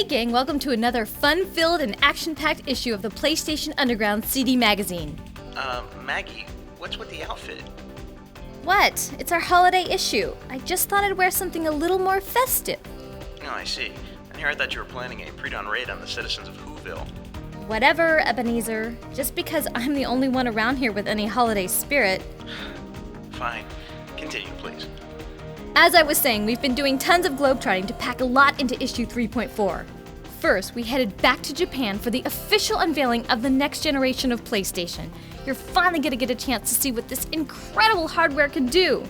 gang, welcome to another fun-filled and action-packed issue of the PlayStation Underground CD magazine. Maggie, what's with the outfit? What? It's our holiday issue. I just thought I'd wear something a little more festive. Oh, I see. And here I thought you were planning a pre-dawn raid on the citizens of Whoville. Whatever, Ebenezer. Just because I'm the only one around here with any holiday spirit. Fine. Continue, please. As I was saying, we've been doing tons of globetrotting to pack a lot into issue 3.4. First, we headed back to Japan for the official unveiling of the next generation of PlayStation. You're finally gonna get a chance to see what this incredible hardware can do.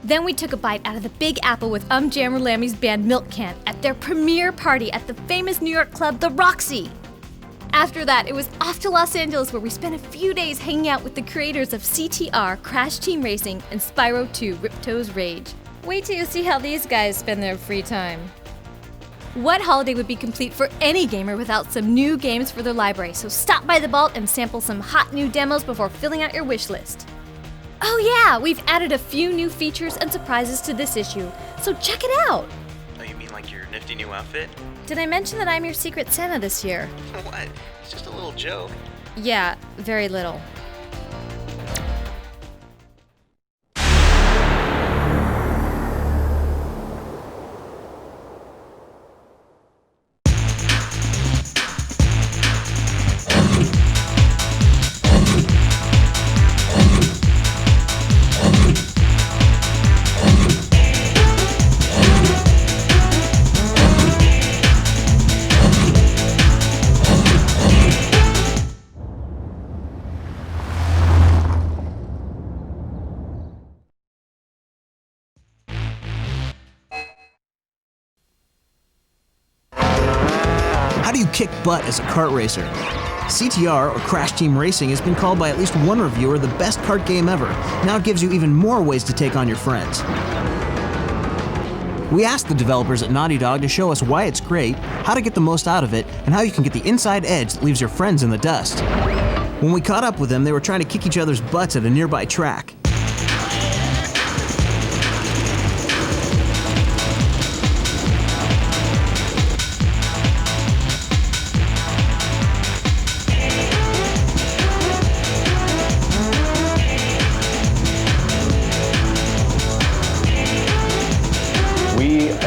Then we took a bite out of the Big Apple with Jammer Lammy's band Milk Can at their premiere party at the famous New York club, The Roxy. After that, it was off to Los Angeles where we spent a few days hanging out with the creators of CTR, Crash Team Racing, and Spyro 2, Ripto's Rage. Wait till you see how these guys spend their free time. What holiday would be complete for any gamer without some new games for their library? So stop by the vault and sample some hot new demos before filling out your wish list. Oh yeah, we've added a few new features and surprises to this issue, so check it out! Oh, you mean like your nifty new outfit? Did I mention that I'm your Secret Santa this year? What? It's just a little joke. Yeah, very little. How do you kick butt as a kart racer? CTR, or Crash Team Racing, has been called by at least one reviewer the best kart game ever. Now it gives you even more ways to take on your friends. We asked the developers at Naughty Dog to show us why it's great, how to get the most out of it, and how you can get the inside edge that leaves your friends in the dust. When we caught up with them, they were trying to kick each other's butts at a nearby track.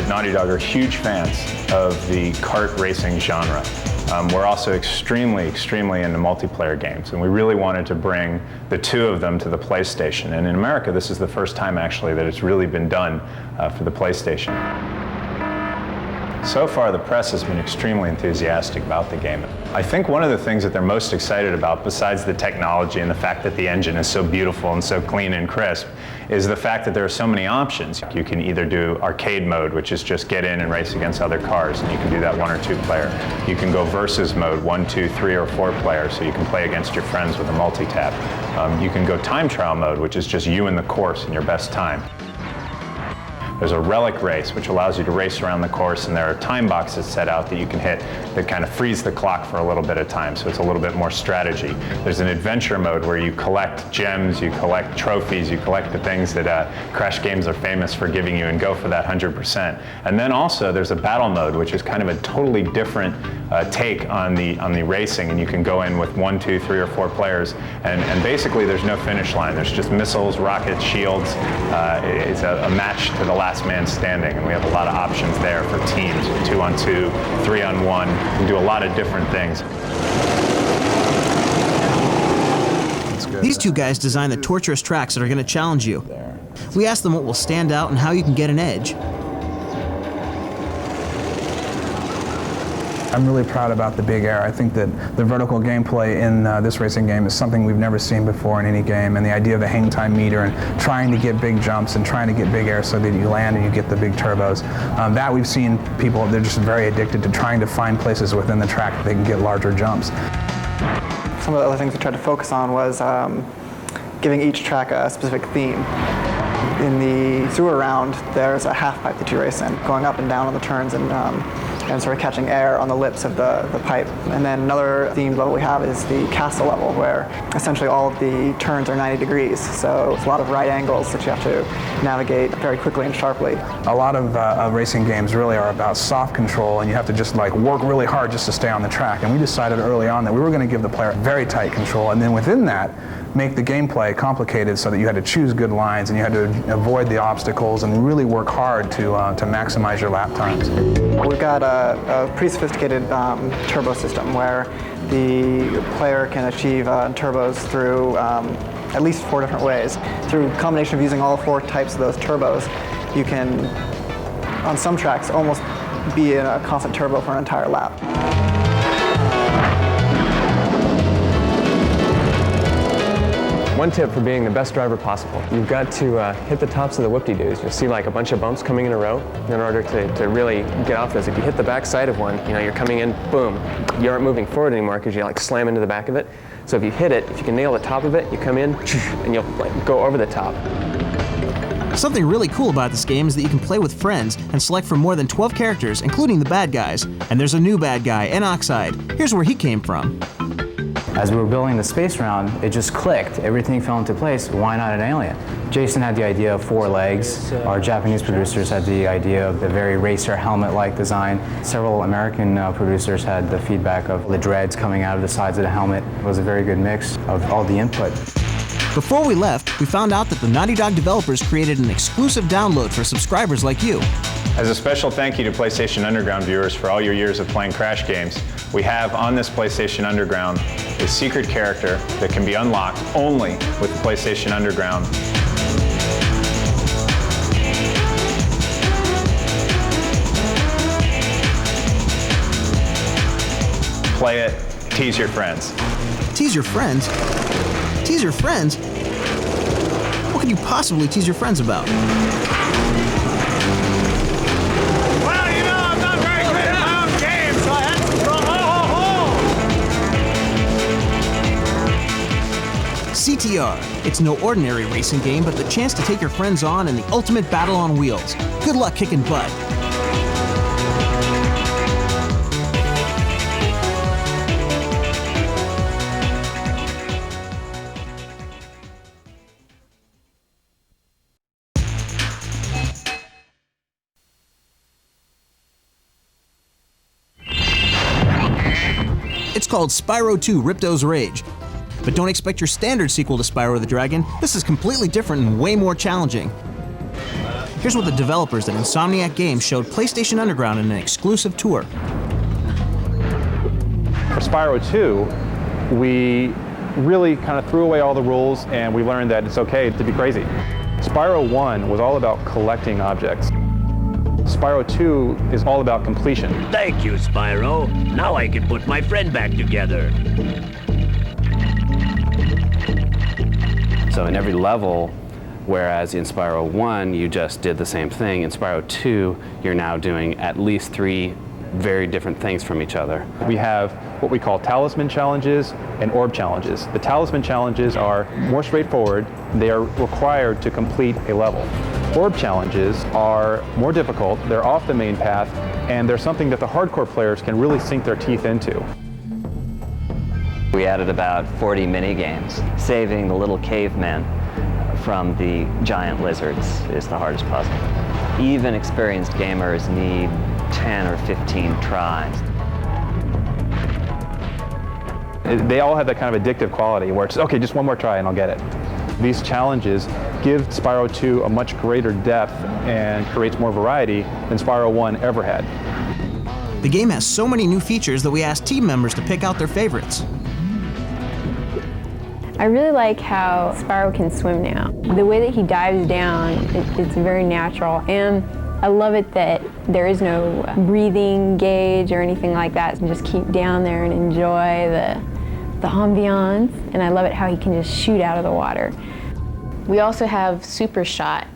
Naughty Dog are huge fans of the kart racing genre. We're also extremely into multiplayer games, and we really wanted to bring the two of them to the PlayStation. And in America, this is the first time actually that it's really been done for the PlayStation. So far, the press has been extremely enthusiastic about the game. I think one of the things that they're most excited about, besides the technology and the fact that the engine is so beautiful and so clean and crisp, is the fact that there are so many options. You can either do arcade mode, which is just get in and race against other cars, and you can do that 1 or 2 player. You can go versus mode, 1, 2, 3, or 4 players, so you can play against your friends with a multi-tap. You can go time trial mode, which is just you and the course in your best time. There's a relic race, which allows you to race around the course, and there are time boxes set out that you can hit that kind of freeze the clock for a little bit of time, so it's a little bit more strategy. There's an adventure mode where you collect gems, you collect trophies, you collect the things that Crash games are famous for giving you, and go for that 100%. And then also there's a battle mode, which is kind of a totally different take on the racing, and you can go in with 1, 2, 3, or 4 players, and basically there's no finish line. There's just missiles, rockets, shields. It's a match to the last man standing, and we have a lot of options there for teams, 2 on 2, 3 on 1. You can do a lot of different things. These two guys designed the torturous tracks that are going to challenge you. We asked them what will stand out and how you can get an edge. I'm really proud about the big air. I think that the vertical gameplay in this racing game is something we've never seen before in any game, and the idea of a hang time meter and trying to get big jumps and trying to get big air so that you land and you get the big turbos. That we've seen people, they're just very addicted to trying to find places within the track that they can get larger jumps. Some of the other things we tried to focus on was giving each track a specific theme. In the sewer round, there's a half pipe that you race in, going up and down on the turns and and sort of catching air on the lips of the pipe. And then another themed level we have is the castle level, where essentially all of the turns are 90 degrees. So it's a lot of right angles that you have to navigate very quickly and sharply. A lot of racing games really are about soft control, and you have to just like work really hard just to stay on the track. And we decided early on that we were going to give the player very tight control, and then within that, make the gameplay complicated so that you had to choose good lines and you had to avoid the obstacles and really work hard to maximize your lap times. We've got a pretty sophisticated turbo system where the player can achieve turbos through at least 4 different ways. Through a combination of using all 4 types of those turbos, you can, on some tracks, almost be in a constant turbo for an entire lap. One tip for being the best driver possible: you've got to hit the tops of the whoop-de-doos. You'll see like a bunch of bumps coming in a row. In order to really get off those, if you hit the back side of one, you're coming in, boom, you aren't moving forward anymore because you like slam into the back of it. So if you hit it, if you can nail the top of it, you come in and you'll like go over the top. Something really cool about this game is that you can play with friends and select from more than 12 characters, including the bad guys. And there's a new bad guy, Oxide. Here's where he came from. As we were building the space round, it just clicked. Everything fell into place. Why not an alien? Jason had the idea of 4 legs. Our Japanese producers had the idea of the very racer helmet-like design. Several American producers had the feedback of the dreads coming out of the sides of the helmet. It was a very good mix of all the input. Before we left, we found out that the Naughty Dog developers created an exclusive download for subscribers like you. As a special thank you to PlayStation Underground viewers for all your years of playing Crash games, we have on this PlayStation Underground a secret character that can be unlocked only with PlayStation Underground. Play it, tease your friends. Tease your friends? Tease your friends? What could you possibly tease your friends about? CTR. It's no ordinary racing game, but the chance to take your friends on in the ultimate battle on wheels. Good luck kicking butt. It's called Spyro 2 Ripto's Rage. But don't expect your standard sequel to Spyro the Dragon. This is completely different and way more challenging. Here's what the developers at Insomniac Games showed PlayStation Underground in an exclusive tour. For Spyro 2, we really kind of threw away all the rules and we learned that it's okay to be crazy. Spyro 1 was all about collecting objects. Spyro 2 is all about completion. Thank you, Spyro. Now I can put my friend back together. So in every level, whereas in Spyro 1 you just did the same thing, in Spyro 2 you're now doing at least 3 very different things from each other. We have what we call talisman challenges and orb challenges. The talisman challenges are more straightforward. They are required to complete a level. Orb challenges are more difficult. They're off the main path, and they're something that the hardcore players can really sink their teeth into. We added about 40 mini-games. Saving the little cavemen from the giant lizards is the hardest puzzle. Even experienced gamers need 10 or 15 tries. They all have that kind of addictive quality where it's, okay, just one more try and I'll get it. These challenges give Spyro 2 a much greater depth and creates more variety than Spyro 1 ever had. The game has so many new features that we asked team members to pick out their favorites. I really like how Spyro can swim now. The way that he dives down, it's very natural, and I love it that there is no breathing gauge or anything like that, so just keep down there and enjoy the ambiance, and I love it how he can just shoot out of the water. We also have Super Shot,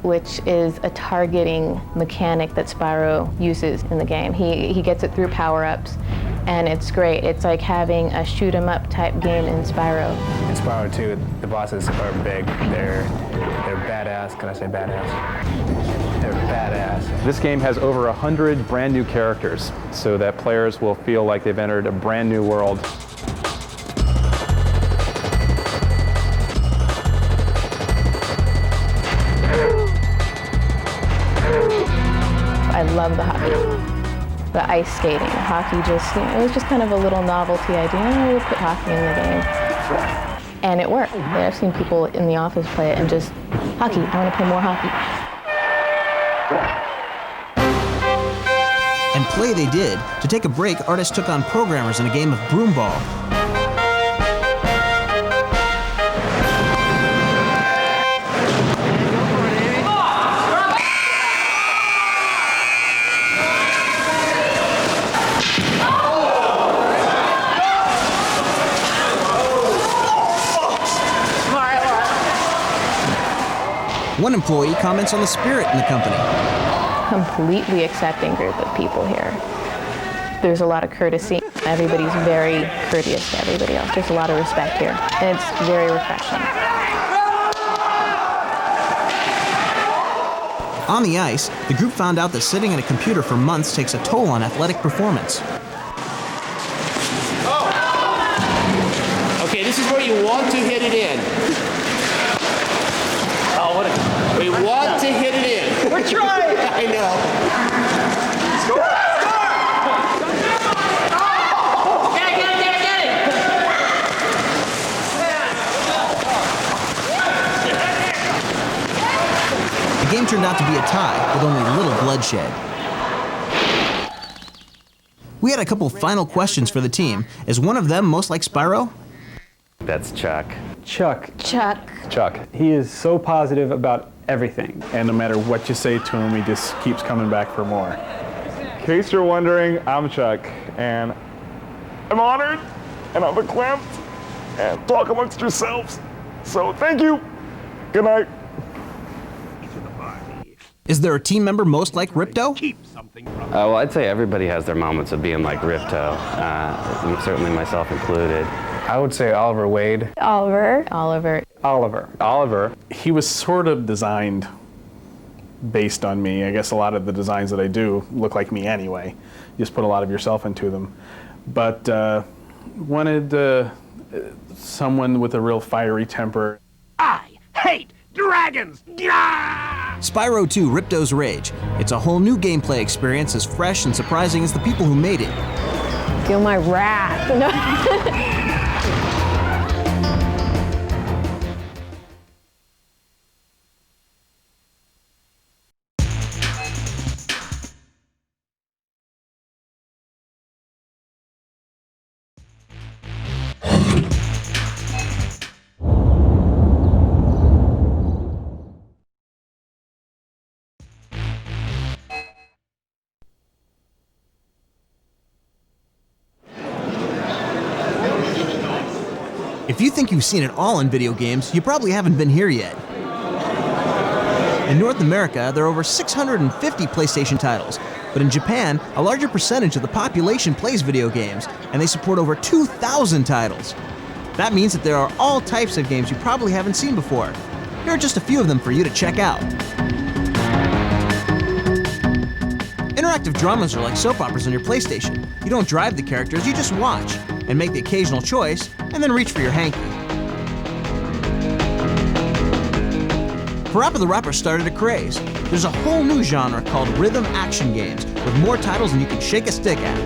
which is a targeting mechanic that Spyro uses in the game. He gets it through power-ups, and it's great. It's like having a shoot-'em-up type game in Spyro. In Spyro 2, the bosses are big. They're badass. Can I say badass? They're badass. This game has over 100 brand new characters, so that players will feel like they've entered a brand new world. I love the hockey. The ice skating, hockey just, it was just kind of a little novelty idea. We'll put hockey in the game. And it worked. I've seen people in the office play it and just, hockey, I want to play more hockey. And play they did. To take a break, artists took on programmers in a game of broomball. One employee comments on the spirit in the company. Completely accepting group of people here. There's a lot of courtesy. Everybody's very courteous to everybody else. There's a lot of respect here, and it's very refreshing. On the ice, the group found out that sitting at a computer for months takes a toll on athletic performance. Okay, this is where you want to hit it in. Oh, what a... We want to hit it in. We're trying! I know. Score! Score! Get it! The game turned out to be a tie, with only little bloodshed. We had a couple final questions for the team. Is one of them most like Spyro? That's Chuck. Chuck. Chuck. He is so positive about everything. And no matter what you say to him, he just keeps coming back for more. In case you're wondering, I'm Chuck, and I'm honored, and I'm verklempt, and talk amongst yourselves. So thank you. Good night. Is there a team member most like Ripto? Well, I'd say everybody has their moments of being like Ripto, certainly myself included. I would say Oliver Wade. Oliver. He was sort of designed based on me. I guess a lot of the designs that I do look like me anyway. You just put a lot of yourself into them. But wanted someone with a real fiery temper. I hate dragons! Spyro 2 Ripto's Rage. It's a whole new gameplay experience as fresh and surprising as the people who made it. Feel my wrath. If you think you've seen it all in video games, you probably haven't been here yet. In North America, there are over 650 PlayStation titles, but in Japan, a larger percentage of the population plays video games, and they support over 2,000 titles. That means that there are all types of games you probably haven't seen before. Here are just a few of them for you to check out. Interactive dramas are like soap operas on your PlayStation. You don't drive the characters, you just watch, and make the occasional choice, and then reach for your hanky. Parappa the Rapper started a craze. There's a whole new genre called rhythm action games, with more titles than you can shake a stick at.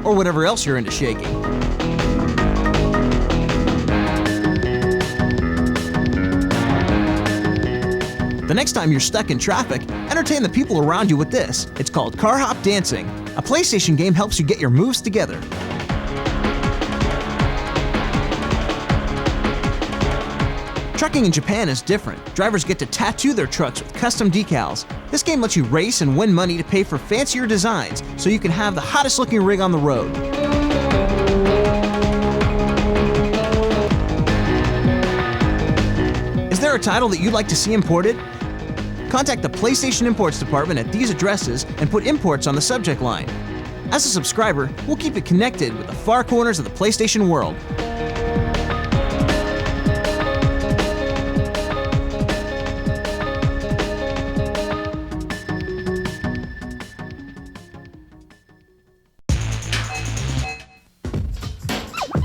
Or whatever else you're into shaking. The next time you're stuck in traffic, entertain the people around you with this. It's called Car Hop Dancing. A PlayStation game helps you get your moves together. Trucking in Japan is different. Drivers get to tattoo their trucks with custom decals. This game lets you race and win money to pay for fancier designs, so you can have the hottest looking rig on the road. Is there a title that you'd like to see imported? Contact the PlayStation Imports department at these addresses and put imports on the subject line. As a subscriber, we'll keep it connected with the far corners of the PlayStation world.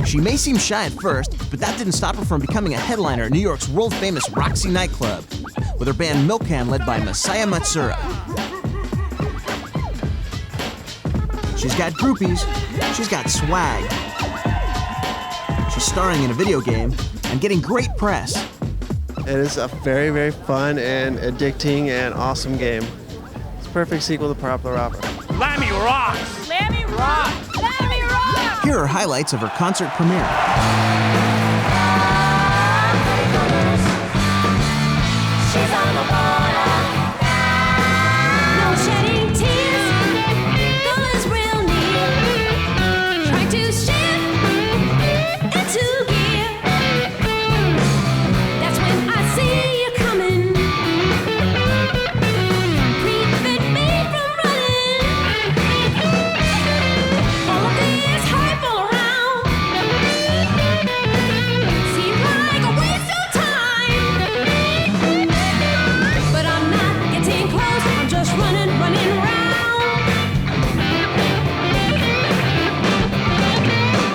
She may seem shy at first, but that didn't stop her from becoming a headliner at New York's world-famous Roxy nightclub, with her band Milk Can led by Masaya Matsura. She's got groupies, she's got swag. She's starring in a video game and getting great press. It is a very, very fun and addicting and awesome game. It's a perfect sequel to Parappa the Rapper. Lammy rocks! Lammy rocks! Lammy rocks! Here are highlights of her concert premiere. She's on the border. No shedding tears. Goal is real near. Try to shift into gear. That's when I see you coming. Prevent me from running. All of this hype all around. Seems like a waste of time. But I'm not getting close, I'm just running around.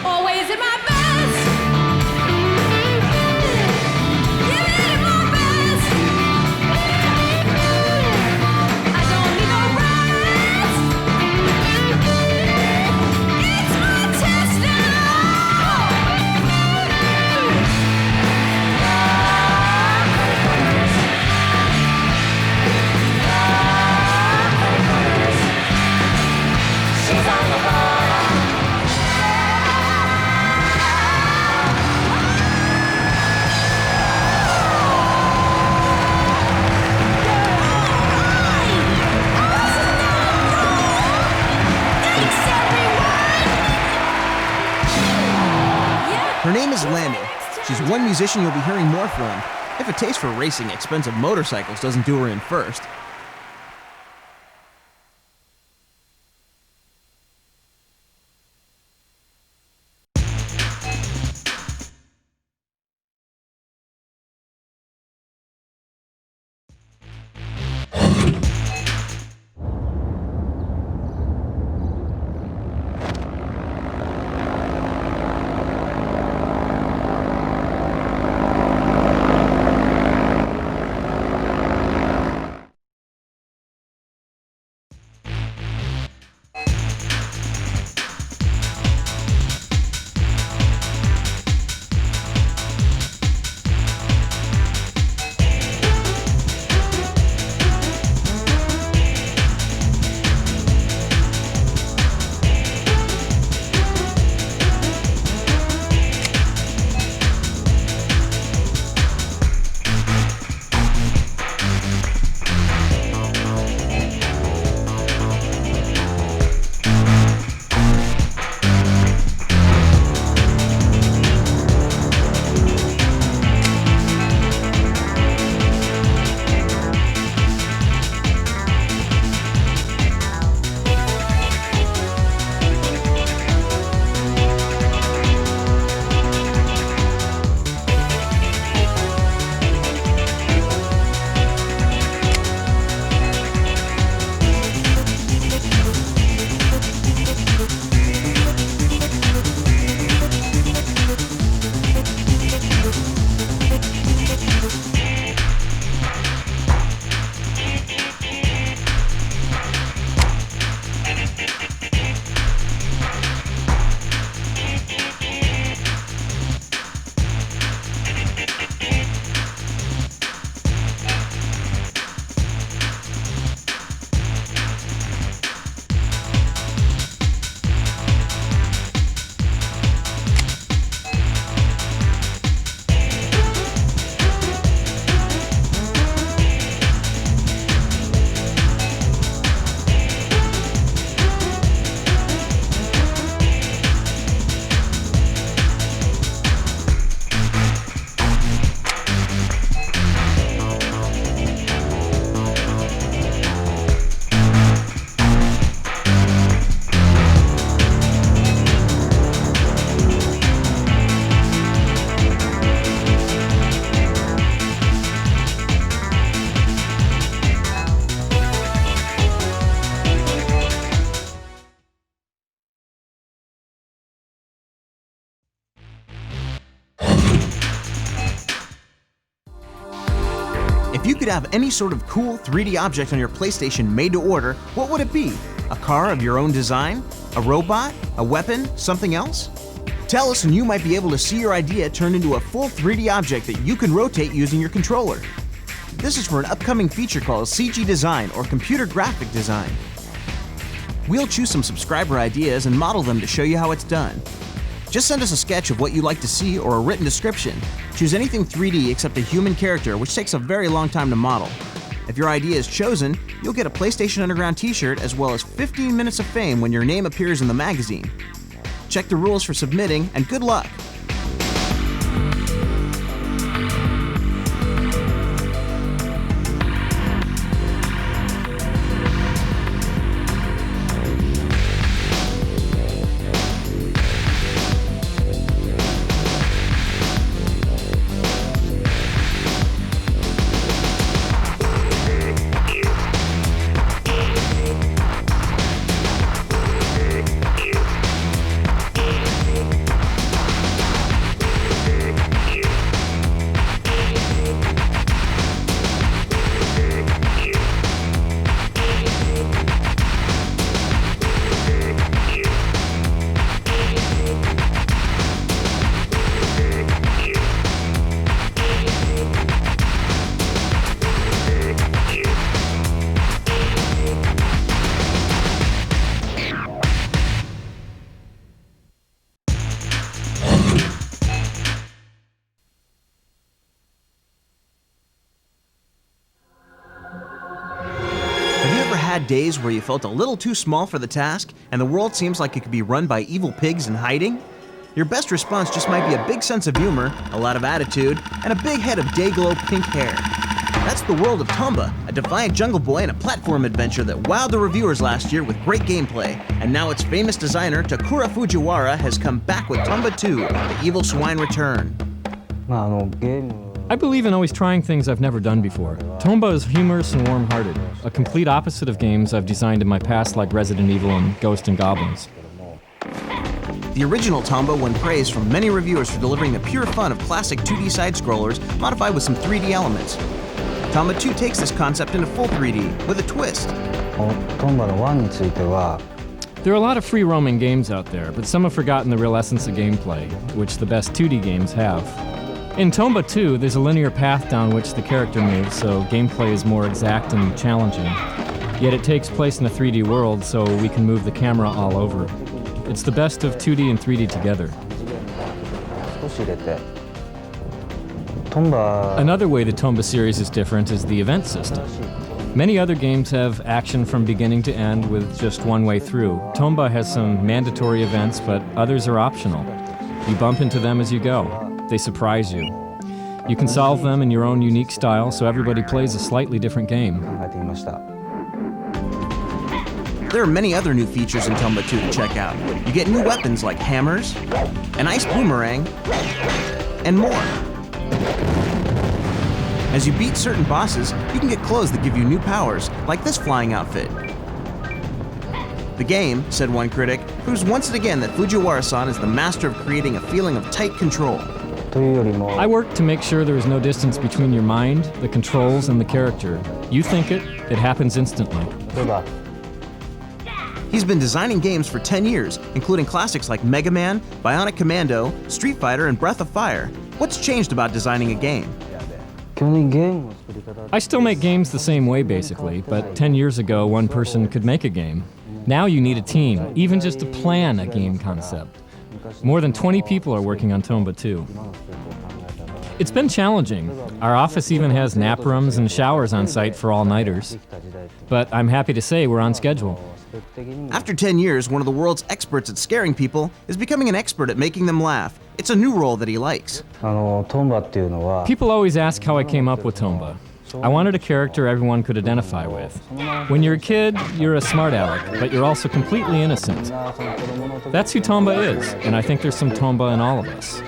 Always at my best. Give it my best. I don't need no rest. It's my test She's on the border. Her name is Lammy. She's one musician you'll be hearing more from, if a taste for racing expensive motorcycles doesn't do her in first. If you could have any sort of cool 3D object on your PlayStation made to order, what would it be? A car of your own design? A robot? A weapon? Something else? Tell us and you might be able to see your idea turned into a full 3D object that you can rotate using your controller. This is for an upcoming feature called CG Design or Computer Graphic Design. We'll choose some subscriber ideas and model them to show you how it's done. Just send us a sketch of what you'd like to see or a written description. Choose anything 3D except a human character, which takes a very long time to model. If your idea is chosen, you'll get a PlayStation Underground t-shirt as well as 15 minutes of fame when your name appears in the magazine. Check the rules for submitting, and good luck! Had days where you felt a little too small for the task and the world seems like it could be run by evil pigs in hiding? Your best response just might be a big sense of humor, a lot of attitude, and a big head of day-glow pink hair. That's the world of Tomba, a defiant jungle boy and a platform adventure that wowed the reviewers last year with great gameplay, and now its famous designer Tokura Fujiwara has come back with Tomba 2, The Evil Swine Return. I believe in always trying things I've never done before. Tomba is humorous and warm-hearted, a complete opposite of games I've designed in my past like Resident Evil and Ghosts and Goblins. The original Tomba won praise from many reviewers for delivering the pure fun of classic 2D side-scrollers modified with some 3D elements. Tomba 2 takes this concept into full 3D with a twist. There are a lot of free-roaming games out there, but some have forgotten the real essence of gameplay, which the best 2D games have. In Tomba 2, there's a linear path down which the character moves, so gameplay is more exact and challenging. Yet it takes place in a 3D world, so we can move the camera all over. It's the best of 2D and 3D together. Another way the Tomba series is different is the event system. Many other games have action from beginning to end with just one way through. Tomba has some mandatory events, but others are optional. You bump into them as you go. They surprise you. You can solve them in your own unique style, so everybody plays a slightly different game. There are many other new features in Tomba 2 to check out. You get new weapons like hammers, an ice boomerang, and more. As you beat certain bosses, you can get clothes that give you new powers, like this flying outfit. The game, said one critic, proves once again that Fujiwara-san is the master of creating a feeling of tight control. I work to make sure there is no distance between your mind, the controls, and the character. You think it happens instantly. He's been designing games for 10 years, including classics like Mega Man, Bionic Commando, Street Fighter, and Breath of Fire. What's changed about designing a game? I still make games the same way, basically, but 10 years ago, one person could make a game. Now you need a team, even just to plan a game concept. More than 20 people are working on Tomba 2. It's been challenging. Our office even has nap rooms and showers on site for all-nighters. But I'm happy to say we're on schedule. After 10 years, one of the world's experts at scaring people is becoming an expert at making them laugh. It's a new role that he likes. People always ask how I came up with Tomba. I wanted a character everyone could identify with. When you're a kid, you're a smart aleck, but you're also completely innocent. That's who Tomba is, and I think there's some Tomba in all of us.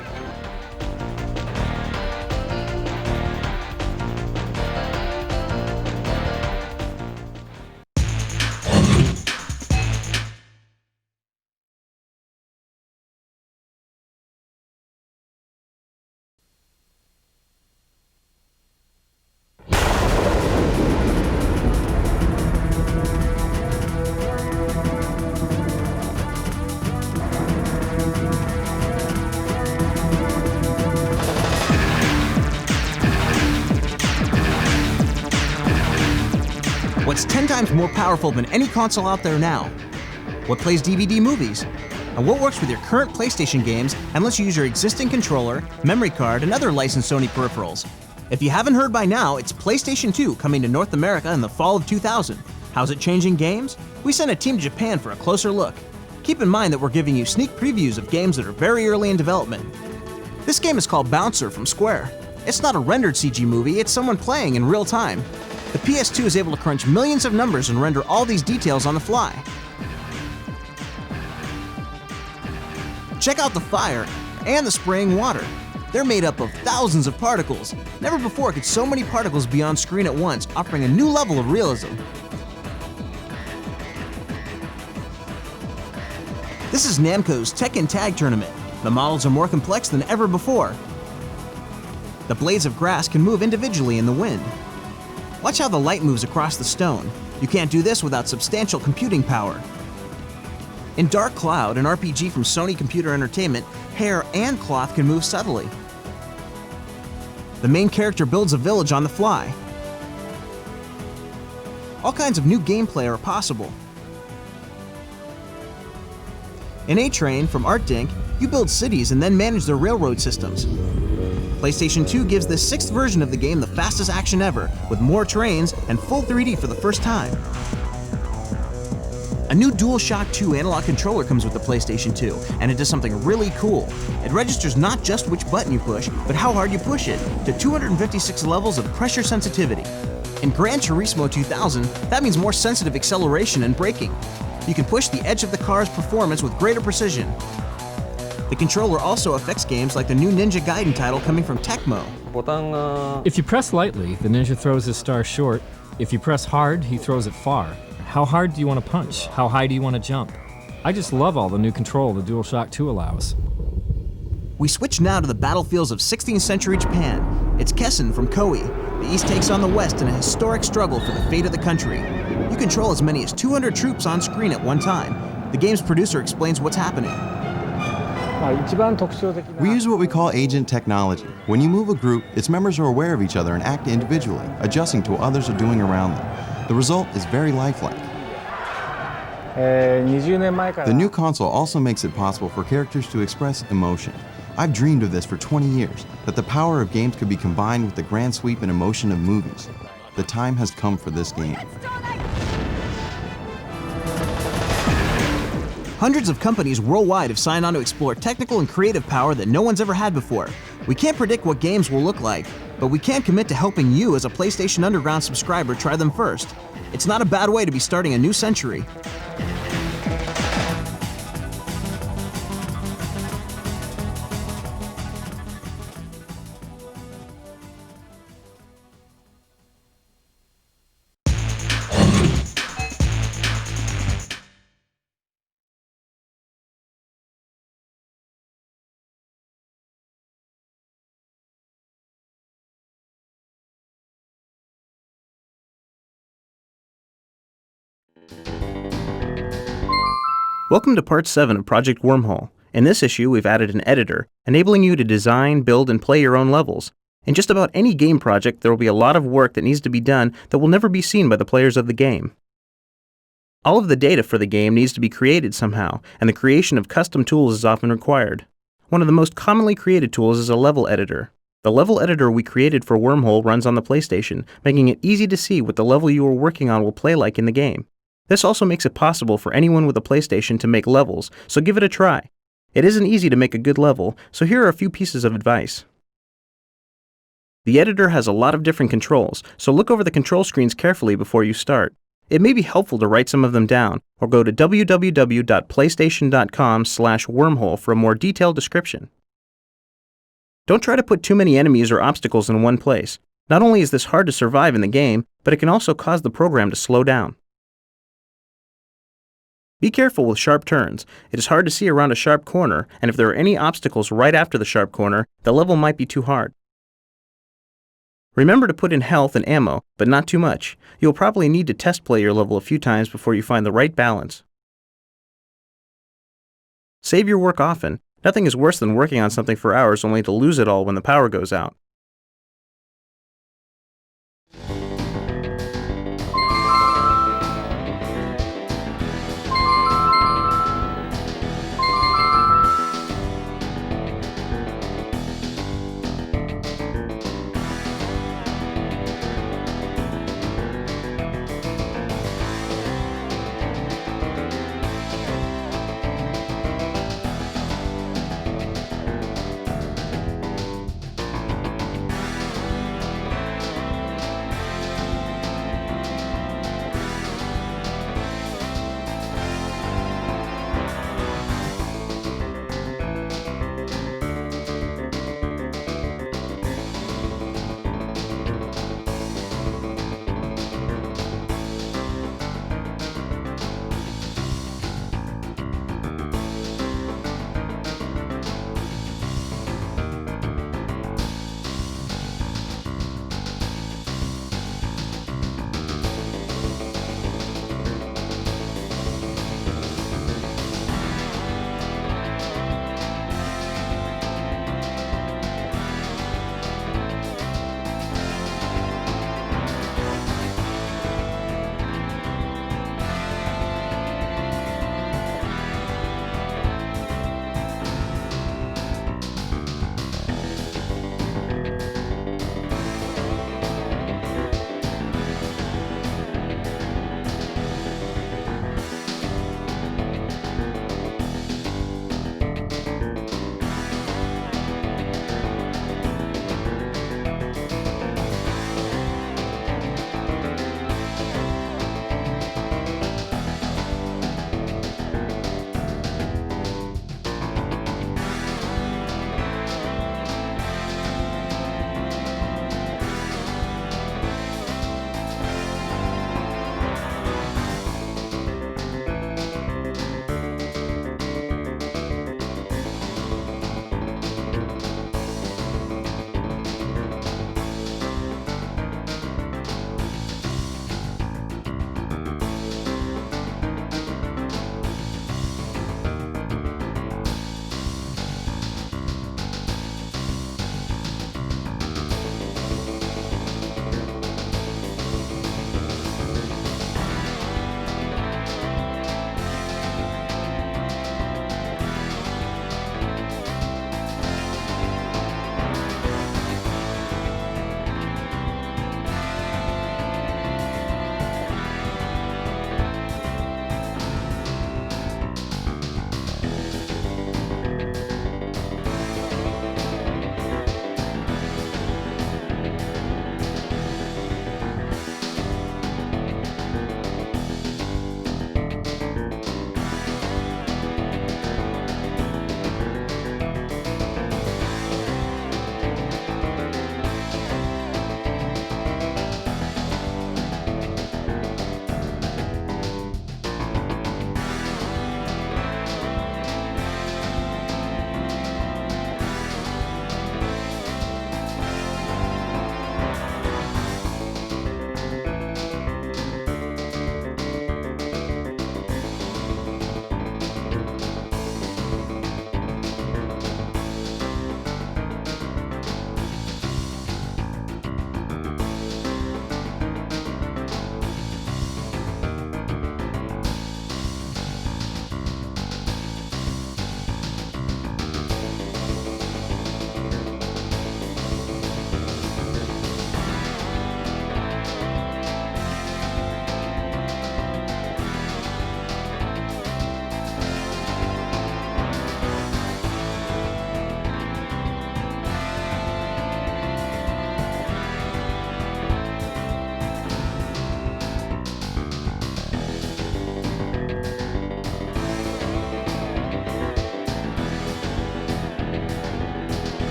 What's 10 times more powerful than any console out there now? What plays DVD movies? And what works with your current PlayStation games and lets you use your existing controller, memory card, and other licensed Sony peripherals? If you haven't heard by now, it's PlayStation 2 coming to North America in the fall of 2000. How's it changing games? We sent a team to Japan for a closer look. Keep in mind that we're giving you sneak previews of games that are very early in development. This game is called Bouncer from Square. It's not a rendered CG movie, it's someone playing in real time. The PS2 is able to crunch millions of numbers and render all these details on the fly. Check out the fire and the spraying water. They're made up of thousands of particles. Never before could so many particles be on screen at once, offering a new level of realism. This is Namco's Tekken Tag Tournament. The models are more complex than ever before. The blades of grass can move individually in the wind. Watch how the light moves across the stone. You can't do this without substantial computing power. In Dark Cloud, an RPG from Sony Computer Entertainment, hair and cloth can move subtly. The main character builds a village on the fly. All kinds of new gameplay are possible. In A-Train from ArtDink, you build cities and then manage their railroad systems. PlayStation 2 gives this 6th version of the game the fastest action ever, with more trains and full 3D for the first time. A new DualShock 2 analog controller comes with the PlayStation 2, and it does something really cool. It registers not just which button you push, but how hard you push it, to 256 levels of pressure sensitivity. In Gran Turismo 2000, that means more sensitive acceleration and braking. You can push the edge of the car's performance with greater precision. The controller also affects games like the new Ninja Gaiden title coming from Tecmo. If you press lightly, the ninja throws his star short. If you press hard, he throws it far. How hard do you want to punch? How high do you want to jump? I just love all the new control the DualShock 2 allows. We switch now to the battlefields of 16th century Japan. It's Kessen from Koei. The East takes on the West in a historic struggle for the fate of the country. You control as many as 200 troops on screen at one time. The game's producer explains what's happening. We use what we call agent technology. When you move a group, its members are aware of each other and act individually, adjusting to what others are doing around them. The result is very lifelike. The new console also makes it possible for characters to express emotion. I've dreamed of this for 20 years, that the power of games could be combined with the grand sweep and emotion of movies. The time has come for this game. Hundreds of companies worldwide have signed on to explore technical and creative power that no one's ever had before. We can't predict what games will look like, but we can commit to helping you as a PlayStation Underground subscriber try them first. It's not a bad way to be starting a new century. Welcome to Part 7 of Project Wormhole. In this issue, we've added an editor, enabling you to design, build, and play your own levels. In just about any game project, there will be a lot of work that needs to be done that will never be seen by the players of the game. All of the data for the game needs to be created somehow, and the creation of custom tools is often required. One of the most commonly created tools is a level editor. The level editor we created for Wormhole runs on the PlayStation, making it easy to see what the level you are working on will play like in the game. This also makes it possible for anyone with a PlayStation to make levels, so give it a try. It isn't easy to make a good level, so here are a few pieces of advice. The editor has a lot of different controls, so look over the control screens carefully before you start. It may be helpful to write some of them down, or go to www.playstation.com/wormhole for a more detailed description. Don't try to put too many enemies or obstacles in one place. Not only is this hard to survive in the game, but it can also cause the program to slow down. Be careful with sharp turns. It is hard to see around a sharp corner, and if there are any obstacles right after the sharp corner, the level might be too hard. Remember to put in health and ammo, but not too much. You'll probably need to test play your level a few times before you find the right balance. Save your work often. Nothing is worse than working on something for hours only to lose it all when the power goes out.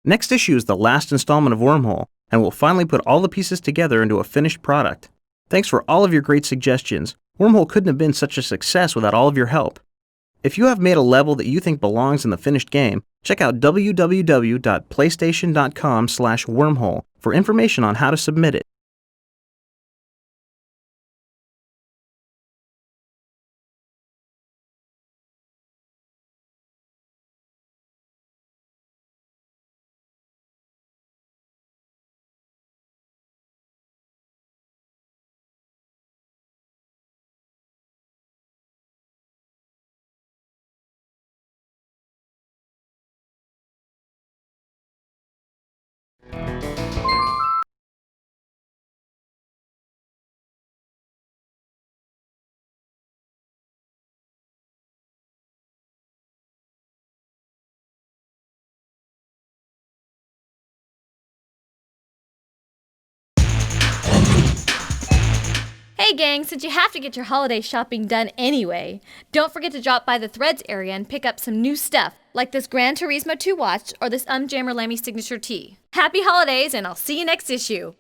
Next issue is the last installment of Wormhole, and we'll finally put all the pieces together into a finished product. Thanks for all of your great suggestions. Wormhole couldn't have been such a success without all of your help. If you have made a level that you think belongs in the finished game, check out www.playstation.com/wormhole for information on how to submit it. Hey gang, since you have to get your holiday shopping done anyway, don't forget to drop by the Threads area and pick up some new stuff, like this Gran Turismo 2 watch or this Jammer Lammy signature tee. Happy holidays, and I'll see you next issue!